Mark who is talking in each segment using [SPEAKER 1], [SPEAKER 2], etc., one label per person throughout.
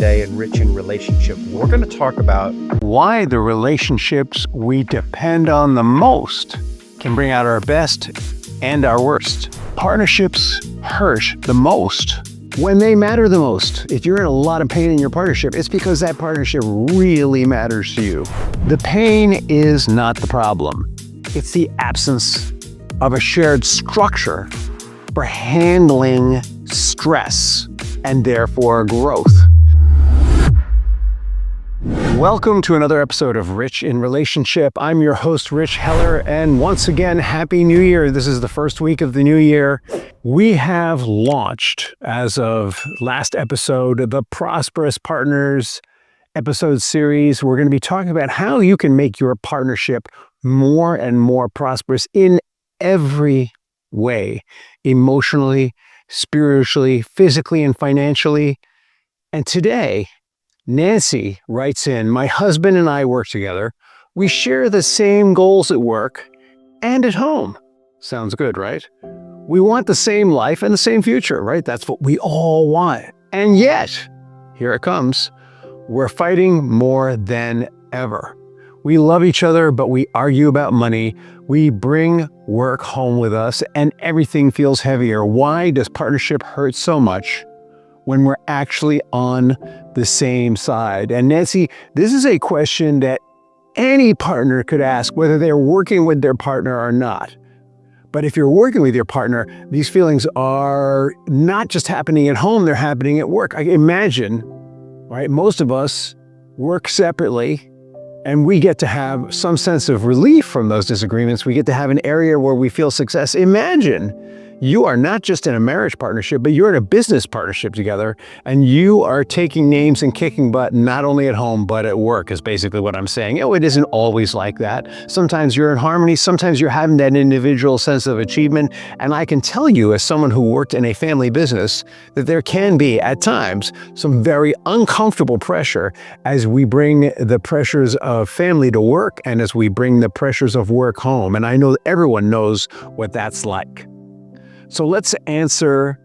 [SPEAKER 1] today in Rich in Relationship. We're going to talk about
[SPEAKER 2] why the relationships we depend on the most can bring out our best and our worst. Partnerships hurt the most when they matter the most. If you're in a lot of pain in your partnership, it's because that partnership really matters to you. The pain is not the problem. It's the absence of a shared structure for handling stress and therefore growth. Welcome to another episode of Rich in Relationship. I'm your host, Rich Heller, and once again, Happy New Year. This is the first week of the new year. We have launched, as of last episode, the Prosperous Partners episode series. We're going to be talking about how you can make your partnership more and more prosperous in every way, emotionally, spiritually, physically, and financially. And today, Nancy writes in, my husband and I work together. We share the same goals at work and at home. Sounds good, right? We want the same life and the same future, right? That's what we all want. And yet, here it comes, we're fighting more than ever. We love each other, but we argue about money. We bring work home with us and everything feels heavier. Why does partnership hurt so much when we're actually on the same side? And Nancy, this is a question that any partner could ask, whether they're working with their partner or not. But if you're working with your partner, these feelings are not just happening at home, they're happening at work. I imagine, right, most of us work separately and we get to have some sense of relief from those disagreements. We get to have an area where we feel success. Imagine you are not just in a marriage partnership, but you're in a business partnership together, and you are taking names and kicking butt not only at home, but at work is basically what I'm saying. Oh, it isn't always like that. Sometimes you're in harmony. Sometimes you're having that individual sense of achievement. And I can tell you, as someone who worked in a family business, that there can be, at times, some very uncomfortable pressure as we bring the pressures of family to work and as we bring the pressures of work home. And I know everyone knows what that's like. So let's answer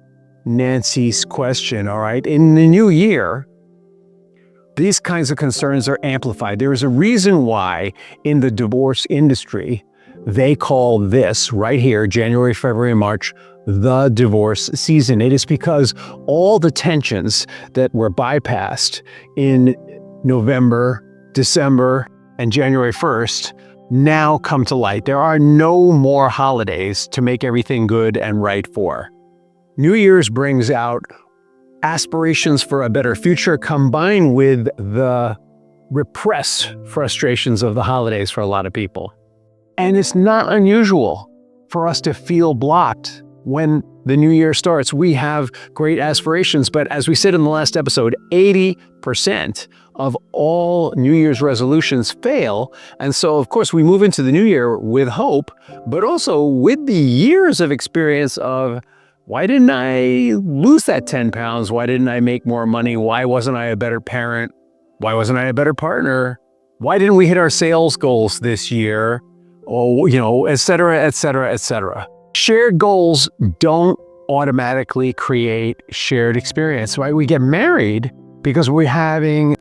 [SPEAKER 2] Nancy's question, all right? In the new year, these kinds of concerns are amplified. There is a reason why in the divorce industry, they call this right here, January, February, March, the divorce season. It is because all the tensions that were bypassed in November, December, and January 1st now come to light. There are no more holidays to make everything good and right for. New Year's brings out aspirations for a better future combined with the repressed frustrations of the holidays for a lot of people. And it's not unusual for us to feel blocked when the new year starts. We have great aspirations, but as we said in the last episode, 80% of all New Year's resolutions fail. And so, of course, we move into the new year with hope, but also with the years of experience of, why didn't I lose that 10 pounds? Why didn't I make more money? Why wasn't I a better parent? Why wasn't I a better partner? Why didn't we hit our sales goals this year? Oh, et cetera, et cetera, et cetera. Shared goals don't automatically create shared experience, right? We get married because we're having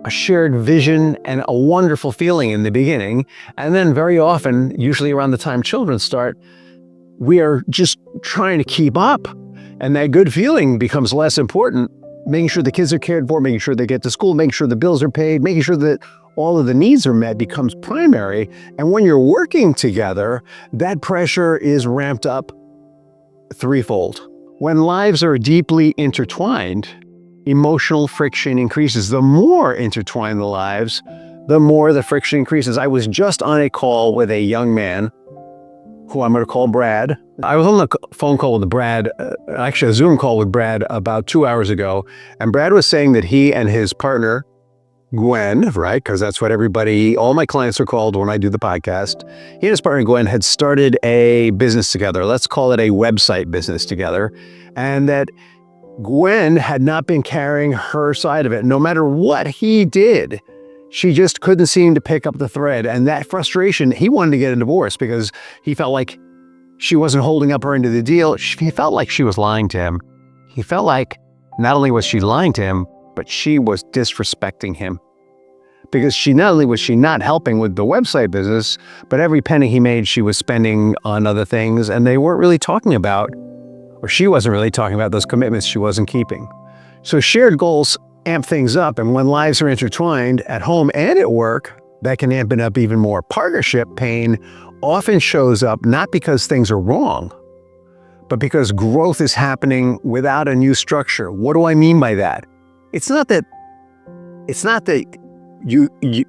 [SPEAKER 2] a shared vision and a wonderful feeling in the beginning. And then very often, usually around the time children start, we are just trying to keep up. And that good feeling becomes less important. Making sure the kids are cared for, making sure they get to school, making sure the bills are paid, making sure that all of the needs are met becomes primary. And when you're working together, that pressure is ramped up threefold. When lives are deeply intertwined, emotional friction increases. The more intertwined the lives, the more the friction increases. I was just on a call with a young man who I'm going to call Brad. I was on a phone call with Brad, actually a Zoom call with Brad about 2 hours ago. And Brad was saying that he and his partner, Gwen, right? Because that's what all my clients are called when I do the podcast. He and his partner Gwen had started a business together. Let's call it a website business together. And that Gwen had not been carrying her side of it. No matter what he did, she just couldn't seem to pick up the thread. And that frustration, he wanted to get a divorce because he felt like she wasn't holding up her end of the deal. He felt like she was lying to him. He felt like not only was she lying to him, but she was disrespecting him. Because not only was she not helping with the website business, but every penny he made, she was spending on other things, and they weren't really talking about, or she wasn't really talking about those commitments she wasn't keeping. So shared goals amp things up, and when lives are intertwined at home and at work, that can amp it up even more. Partnership pain often shows up not because things are wrong, but because growth is happening without a new structure. What do I mean by that? It's not that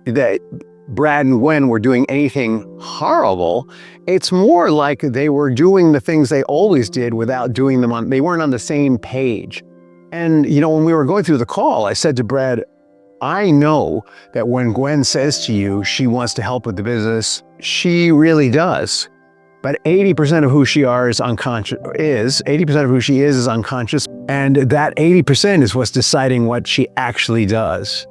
[SPEAKER 2] that Brad and Gwen were doing anything horrible. It's more like they were doing the things they always did without doing them they weren't on the same page. And, when we were going through the call, I said to Brad, I know that when Gwen says to you she wants to help with the business, she really does. But 80% of who she is unconscious. 80% of who she is unconscious. And that 80% is what's deciding what she actually does.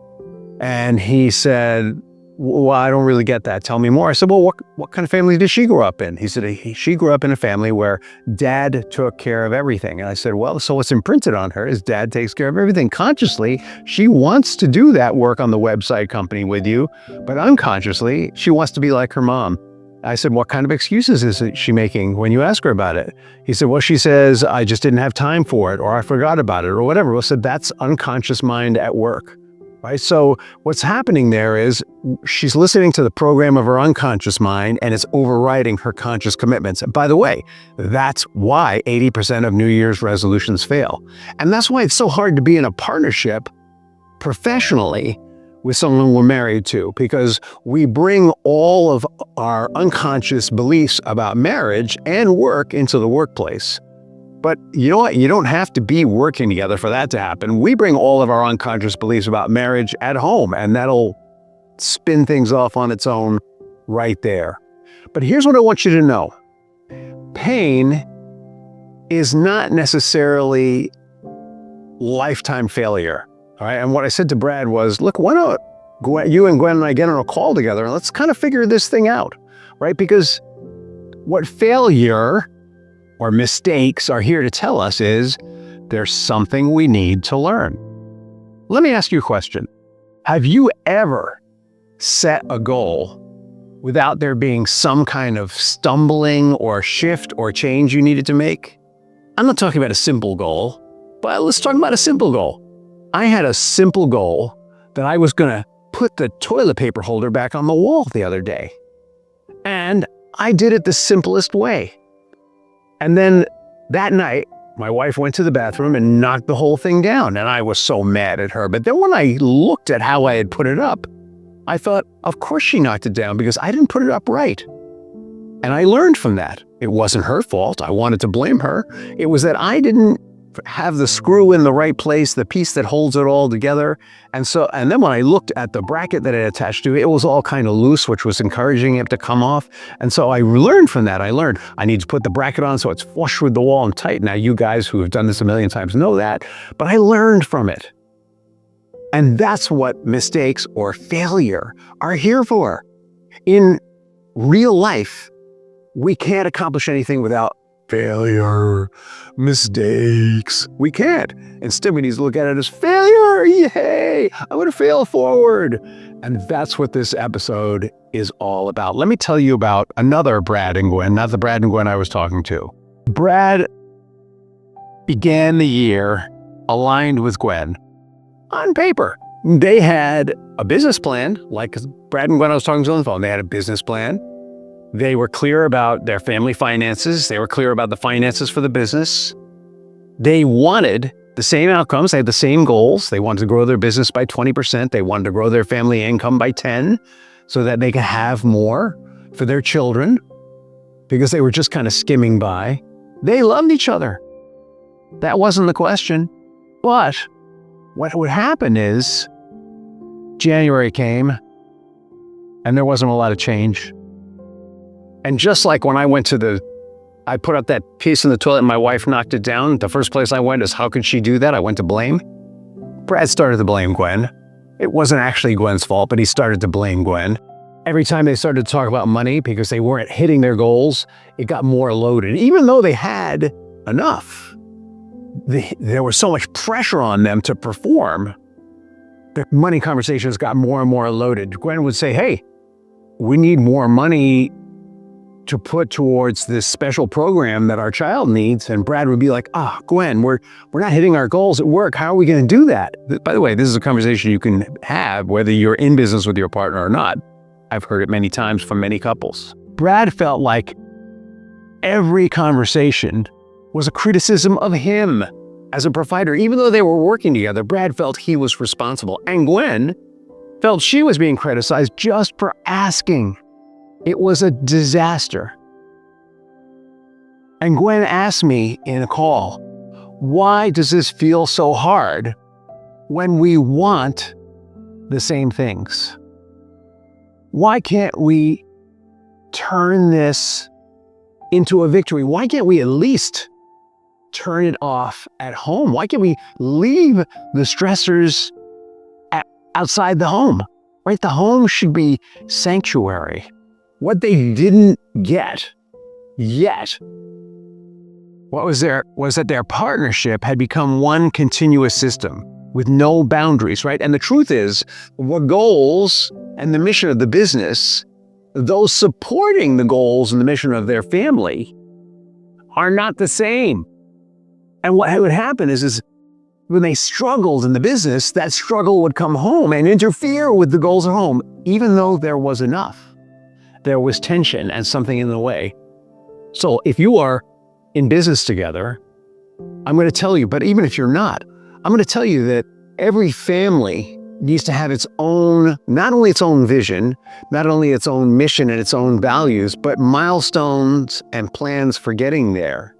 [SPEAKER 2] And he said, well, I don't really get that. Tell me more. I said, well, what kind of family did she grow up in? He said, she grew up in a family where dad took care of everything. And I said, well, so what's imprinted on her is dad takes care of everything. Consciously, she wants to do that work on the website company with you, but unconsciously, she wants to be like her mom. I said, what kind of excuses is she making when you ask her about it? He said, well, she says, I just didn't have time for it, or I forgot about it, or whatever. Well, I said, that's unconscious mind at work. Right? So what's happening there is she's listening to the program of her unconscious mind, and it's overriding her conscious commitments. And by the way, that's why 80% of New Year's resolutions fail. And that's why it's so hard to be in a partnership professionally with someone we're married to, because we bring all of our unconscious beliefs about marriage and work into the workplace. But you know what? You don't have to be working together for that to happen. We bring all of our unconscious beliefs about marriage at home, and that'll spin things off on its own right there. But here's what I want you to know. Pain is not necessarily lifetime failure. All right. And what I said to Brad was, look, why don't you and Gwen and I get on a call together and let's kind of figure this thing out, right? Because what failure or mistakes are here to tell us is there's something we need to learn. Let me ask you a question. Have you ever set a goal without there being some kind of stumbling or shift or change you needed to make? I'm not talking about a simple goal, but let's talk about a simple goal. I had a simple goal that I was going to put the toilet paper holder back on the wall the other day. And I did it the simplest way. And then that night, my wife went to the bathroom and knocked the whole thing down, and I was so mad at her. But then when I looked at how I had put it up, I thought, of course she knocked it down because I didn't put it up right. And I learned from that. It wasn't her fault. I wanted to blame her. It was that I didn't have the screw in the right place, the piece that holds it all together. And then when I looked at the bracket that it attached to, it was all kind of loose, which was encouraging it to come off. And so I learned from that. I learned I need to put the bracket on so it's flush with the wall and tight. Now, you guys who have done this a million times know that, but I learned from it. And that's what mistakes or failure are here for. In real life, we can't accomplish anything without failure, mistakes. We can't. Instead, we need to look at it as failure. Yay! I'm going to fail forward. And that's what this episode is all about. Let me tell you about another Brad and Gwen, not the Brad and Gwen I was talking to. Brad began the year aligned with Gwen on paper. They had a business plan, like Brad and Gwen I was talking to on the phone. They had a business plan. They were clear about their family finances. They were clear about the finances for the business. They wanted the same outcomes. They had the same goals. They wanted to grow their business by 20%. They wanted to grow their family income by 10 so that they could have more for their children because they were just kind of skimming by. They loved each other. That wasn't the question. But what would happen is January came and there wasn't a lot of change. And just like when I put up that piece in the toilet and my wife knocked it down, the first place I went is, how could she do that? I went to blame. Brad started to blame Gwen. It wasn't actually Gwen's fault, but he started to blame Gwen. Every time they started to talk about money because they weren't hitting their goals, it got more loaded. Even though they had enough, there was so much pressure on them to perform the money conversations got more and more loaded. Gwen would say, hey, we need more money to put towards this special program that our child needs. And Brad would be like, Gwen, we're not hitting our goals at work. How are we going to do that? By the way, this is a conversation you can have whether you're in business with your partner or not. I've heard it many times from many couples. Brad felt like every conversation was a criticism of him as a provider. Even though they were working together, Brad felt he was responsible. And Gwen felt she was being criticized just for asking. It was a disaster. And Gwen asked me in a call, why does this feel so hard when we want the same things? Why can't we turn this into a victory? Why can't we at least turn it off at home? Why can't we leave the stressors outside the home? Right? The home should be sanctuary. What they didn't get yet was that their partnership had become one continuous system with no boundaries, right? And the truth is, the goals and the mission of the business, those supporting the goals and the mission of their family, are not the same. And what would happen is when they struggled in the business, that struggle would come home and interfere with the goals at home, even though there was enough. There was tension and something in the way. So if you are in business together, I'm going to tell you, but even if you're not, I'm going to tell you that every family needs to have its own, not only its own vision, not only its own mission and its own values, but milestones and plans for getting there.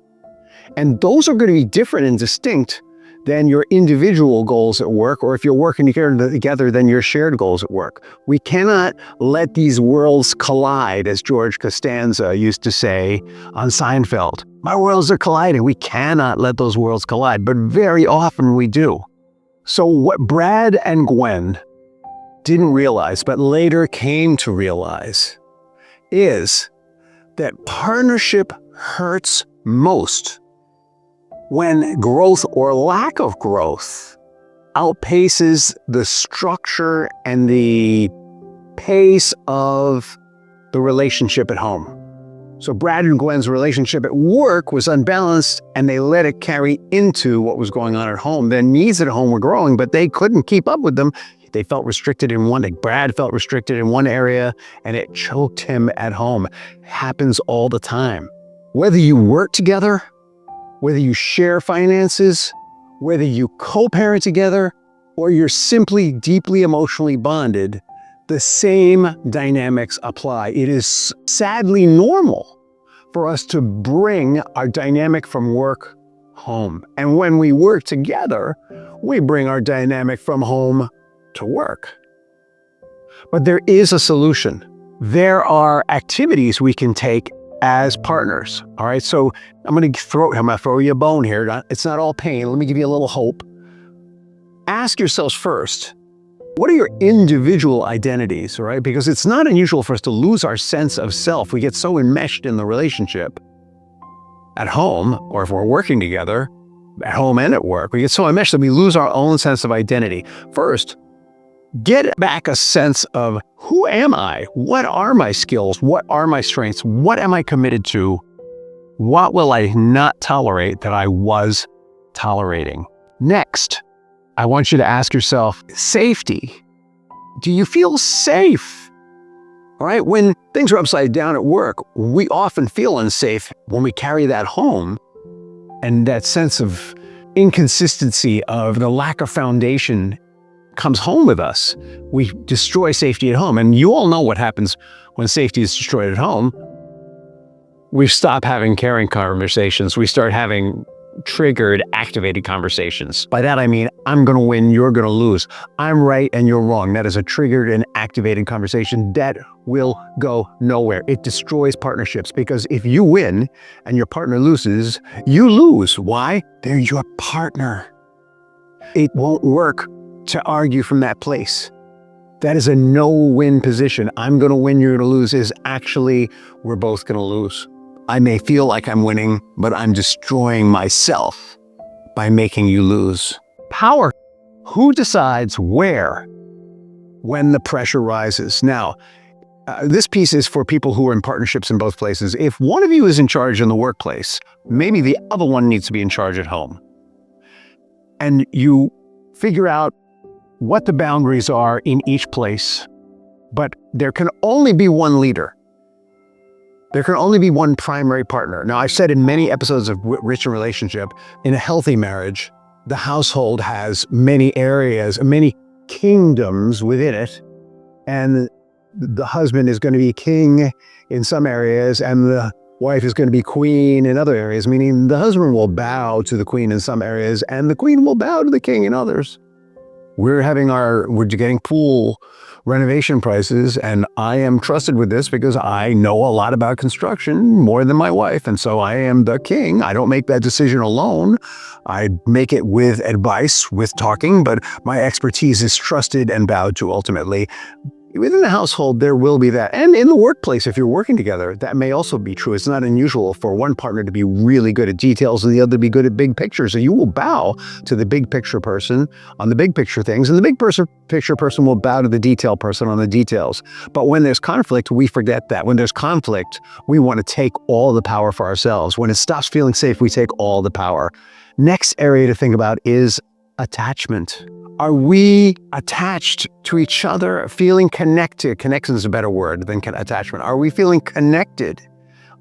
[SPEAKER 2] And those are going to be different and distinct than your individual goals at work, or if you're working together, then your shared goals at work. We cannot let these worlds collide, as George Costanza used to say on Seinfeld. My worlds are colliding. We cannot let those worlds collide, but very often we do. So what Brad and Gwen didn't realize, but later came to realize, is that partnership hurts most when growth or lack of growth outpaces the structure and the pace of the relationship at home. So Brad and Gwen's relationship at work was unbalanced, and they let it carry into what was going on at home. Their needs at home were growing, but they couldn't keep up with them. They felt restricted in one, like Brad felt restricted in one area, and it choked him at home. It happens all the time. Whether you work together, whether you share finances, whether you co-parent together, or you're simply deeply emotionally bonded, the same dynamics apply. It is sadly normal for us to bring our dynamic from work home. And when we work together, we bring our dynamic from home to work. But there is a solution. There are activities we can take as partners. All right, so I'm gonna throw you a bone here. It's not all pain. Let me give you a little hope. Ask yourselves first, what are your individual identities, all right? Because it's not unusual for us to lose our sense of self. We get so enmeshed in the relationship at home, or if we're working together, at home and at work, we get so enmeshed that we lose our own sense of identity. First, get back a sense of, who am I? What are my skills? What are my strengths? What am I committed to? What will I not tolerate that I was tolerating? Next, I want you to ask yourself, safety. Do you feel safe? All right, when things are upside down at work, we often feel unsafe when we carry that home, and that sense of inconsistency, of the lack of foundation, comes home with us. We destroy safety at home. And you all know what happens when safety is destroyed at home. We stop having caring conversations. We start having triggered, activated conversations. By that I mean, I'm going to win, you're going to lose. I'm right and you're wrong. That is a triggered and activated conversation that will go nowhere. It destroys partnerships, because if you win and your partner loses, you lose. Why? They're your partner. It won't work to argue from that place. That is a no-win position. I'm going to win, you're going to lose, is actually, we're both going to lose. I may feel like I'm winning, but I'm destroying myself by making you lose. Power Who decides where when the pressure rises? Now, this piece is for people who are in partnerships in both places. If one of you is in charge in the workplace, maybe the other one needs to be in charge at home. And you figure out what the boundaries are in each place, but there can only be one leader. There can only be one primary partner. Now, I've said in many episodes of Rich in Relationship, in a healthy marriage, the household has many areas, many kingdoms within it, and the husband is going to be king in some areas, and the wife is going to be queen in other areas, meaning the husband will bow to the queen in some areas, and the queen will bow to the king in others. We're getting pool renovation prices, and I am trusted with this because I know a lot about construction more than my wife, and so I am the king. I don't make that decision alone. I make it with advice, with talking, but my expertise is trusted and bowed to ultimately. Within the household, there will be that. And in the workplace, if you're working together, that may also be true. It's not unusual for one partner to be really good at details and the other to be good at big picture. So you will bow to the big picture person on the big picture things, and the big picture person will bow to the detail person on the details. But when there's conflict, we forget that. When there's conflict, we want to take all the power for ourselves. When it stops feeling safe, we take all the power. Next area to think about is attachment. Are we attached to each other, feeling connected? Connection is a better word than attachment. Are we feeling connected?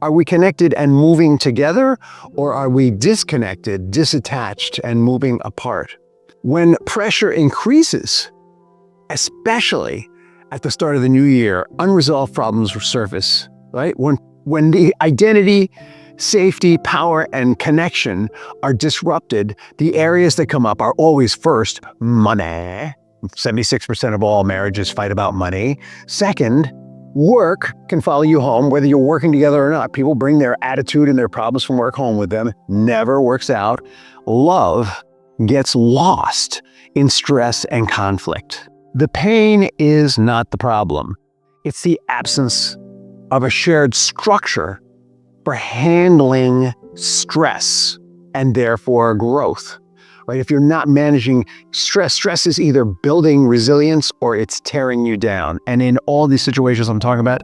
[SPEAKER 2] Are we connected and moving together, or are we disconnected, disattached, and moving apart? When pressure increases, especially at the start of the new year, unresolved problems surface, right? When the identity, safety, power, and connection are disrupted, the areas that come up are always first, money. 76% of all marriages fight about money. Second, work can follow you home, whether you're working together or not. People bring their attitude and their problems from work home with them. Never works out. Love gets lost in stress and conflict. The pain is not the problem. It's the absence of a shared structure for handling stress and therefore growth, right? If you're not managing stress is either building resilience or it's tearing you down. And in all these situations I'm talking about,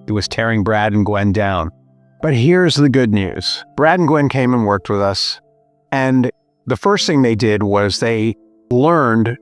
[SPEAKER 2] it was tearing Brad and Gwen down. But here's the good news. Brad and Gwen came and worked with us, and the first thing they did was they learned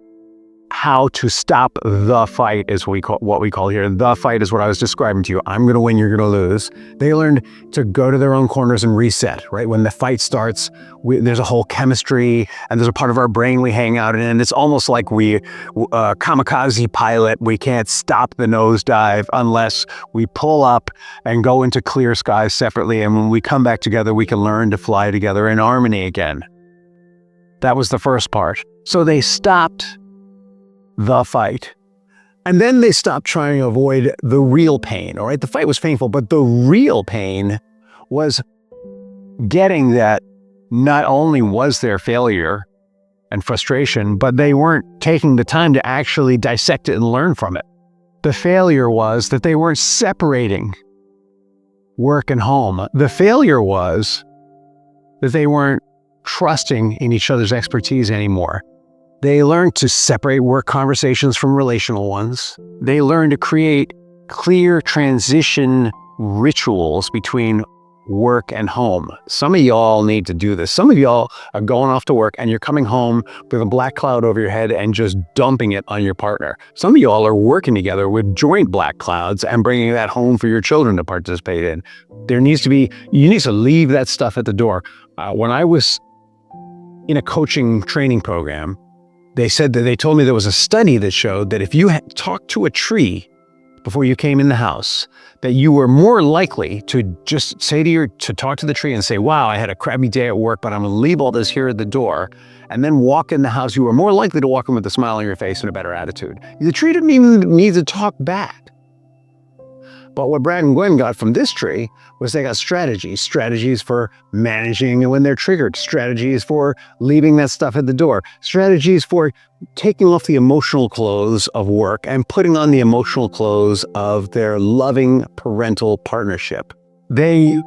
[SPEAKER 2] how to stop the fight, is what we call here. The fight is what I was describing to you. I'm going to win, you're going to lose. They learned to go to their own corners and reset, right? When the fight starts, there's a whole chemistry, and there's a part of our brain we hang out in, and it's almost like we kamikaze pilot. We can't stop the nosedive unless we pull up and go into clear skies separately, and when we come back together, we can learn to fly together in harmony again. That was the first part. So they stopped the fight. And then they stopped trying to avoid the real pain, all right? The fight was painful, but the real pain was getting that not only was there failure and frustration, but they weren't taking the time to actually dissect it and learn from it. The failure was that they weren't separating work and home. The failure was that they weren't trusting in each other's expertise anymore. They learned to separate work conversations from relational ones. They learned to create clear transition rituals between work and home. Some of y'all need to do this. Some of y'all are going off to work and you're coming home with a black cloud over your head and just dumping it on your partner. Some of y'all are working together with joint black clouds and bringing that home for your children to participate in. You need to leave that stuff at the door. When I was in a coaching training program, they told me there was a study that showed that if you had talked to a tree before you came in the house, that you were more likely to just talk to the tree and say, wow, I had a crappy day at work, but I'm going to leave all this here at the door, and then walk in the house. You were more likely to walk in with a smile on your face and a better attitude. The tree didn't even need to talk back. But what Brad and Gwen got from this tree was they got strategies for managing when they're triggered, strategies for leaving that stuff at the door, strategies for taking off the emotional clothes of work and putting on the emotional clothes of their loving parental partnership. They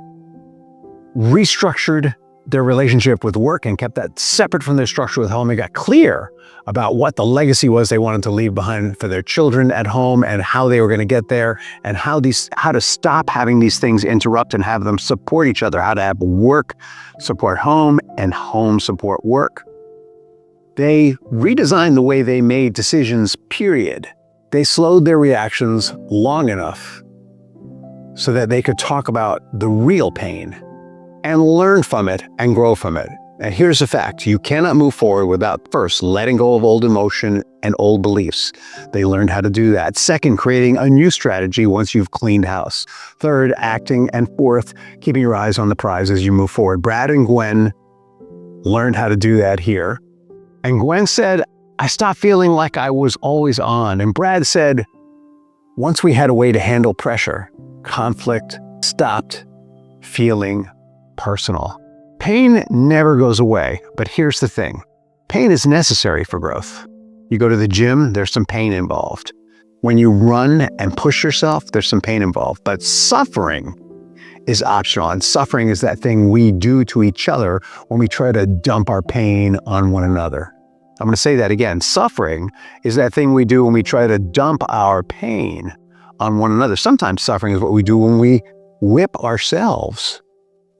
[SPEAKER 2] restructured their relationship with work and kept that separate from their structure with home and got clear about what the legacy was they wanted to leave behind for their children at home and how they were going to get there and how to stop having these things interrupt and have them support each other, how to have work support home and home support work. They redesigned the way they made decisions, period. They slowed their reactions long enough so that they could talk about the real pain and learn from it and grow from it. And here's the fact. You cannot move forward without first letting go of old emotion and old beliefs. They learned how to do that. Second, creating a new strategy once you've cleaned house. Third, acting. And fourth, keeping your eyes on the prize as you move forward. Brad and Gwen learned how to do that here. And Gwen said, I stopped feeling like I was always on. And Brad said, once we had a way to handle pressure, conflict stopped feeling personal. Pain never goes away, but here's the thing. Pain is necessary for growth. You go to the gym, there's some pain involved. When you run and push yourself, there's some pain involved. But suffering is optional, and suffering is that thing we do to each other when we try to dump our pain on one another. I'm going to say that again. Suffering is that thing we do when we try to dump our pain on one another. Sometimes suffering is what we do when we whip ourselves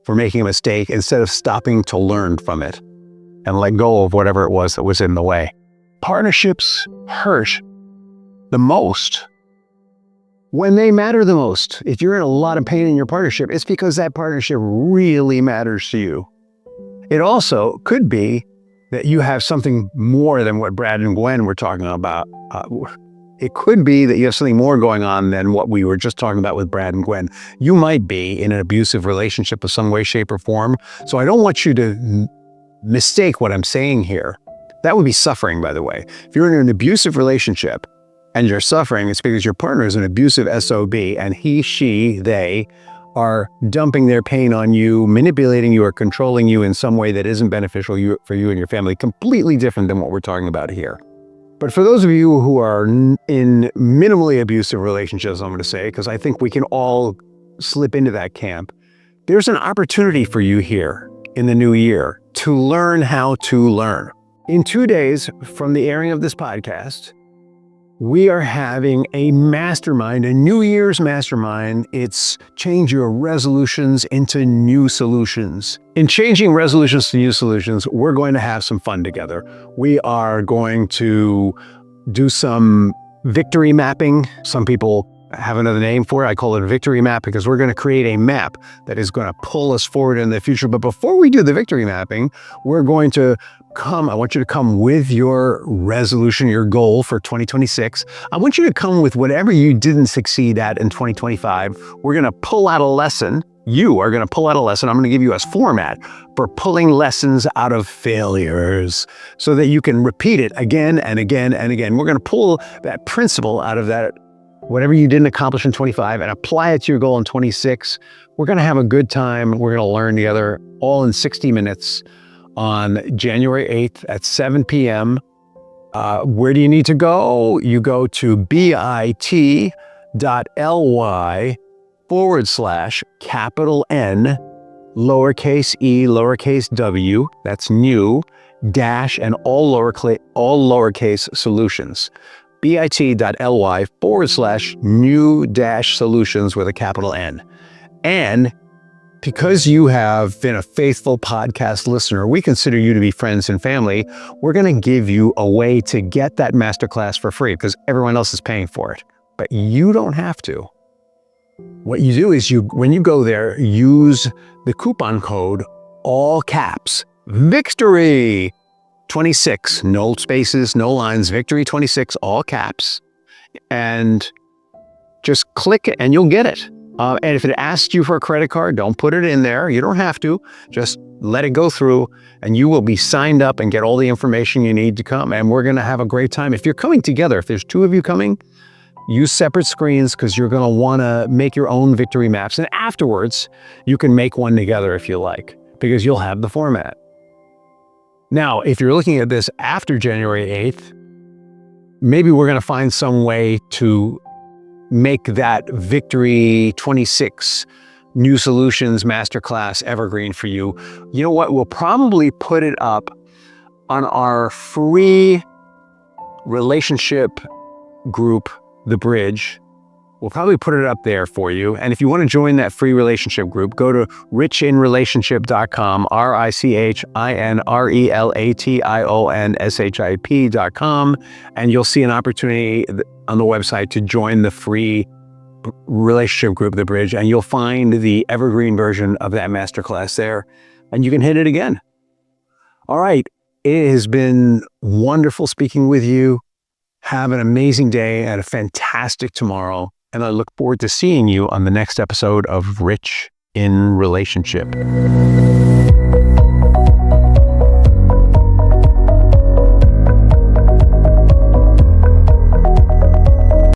[SPEAKER 2] for making a mistake instead of stopping to learn from it and let go of whatever it was that was in the way. Partnerships hurt the most when they matter the most. If you're in a lot of pain in your partnership, it's because that partnership really matters to you. It also could be that you have something more than what Brad and Gwen were talking about. It could be that you have something more going on than what we were just talking about with Brad and Gwen. You might be in an abusive relationship of some way, shape, or form. So I don't want you to mistake what I'm saying here. That would be suffering, by the way. If you're in an abusive relationship and you're suffering, it's because your partner is an abusive SOB and he, she, they are dumping their pain on you, manipulating you, or controlling you in some way that isn't beneficial for you and your family. Completely different than what we're talking about here. But for those of you who are in minimally abusive relationships, I'm going to say, because I think we can all slip into that camp, there's an opportunity for you here in the new year to learn how to learn. In 2 days from the airing of this podcast, we are having a mastermind, a New Year's mastermind. It's change your resolutions into new solutions. In changing resolutions to new solutions, we're going to have some fun together. We are going to do some victory mapping. Some people have another name for it. I call it a victory map because we're going to create a map that is going to pull us forward in the future. But before we do the victory mapping, we're going to I want you to come with your resolution, your goal for 2026. I want you to come with whatever you didn't succeed at in 2025. We're going to pull out a lesson. You are going to pull out a lesson. I'm going to give you a format for pulling lessons out of failures so that you can repeat it again and again and again. We're going to pull that principle out of that, whatever you didn't accomplish in 25, and apply it to your goal in 26. We're going to have a good time. We're going to learn together all in 60 minutes. On January 8th at 7 p.m. Where do you need to go? You go to bit.ly/capital N, lowercase e, lowercase w, that's new, dash, and all lowercase solutions. bit.ly/new dash solutions with a capital N. And because you have been a faithful podcast listener, we consider you to be friends and family. We're going to give you a way to get that masterclass for free because everyone else is paying for it. But you don't have to. What you do is when you go there, use the coupon code, all caps, VICTORY 26, no spaces, no lines, VICTORY 26, all caps. And just click it and you'll get it. And if it asks you for a credit card, don't put it in there. You don't have to. Just let it go through and you will be signed up and get all the information you need to come. And we're going to have a great time. If you're coming together, if there's 2 of you coming, use separate screens because you're going to want to make your own victory maps. And afterwards, you can make one together if you like, because you'll have the format. Now, if you're looking at this after January 8th, maybe we're going to find some way to make that Victory 26 New Solutions Masterclass Evergreen for you. You know what? We'll probably put it up on our free relationship group, The Bridge. We'll probably put it up there for you. And if you want to join that free relationship group, go to richinrelationship.com, richinrelationship.com, and you'll see an opportunity on the website to join the free relationship group, The Bridge, and you'll find the evergreen version of that masterclass there, and you can hit it again. All right. It has been wonderful speaking with you. Have an amazing day and a fantastic tomorrow. And I look forward to seeing you on the next episode of Rich in Relationship.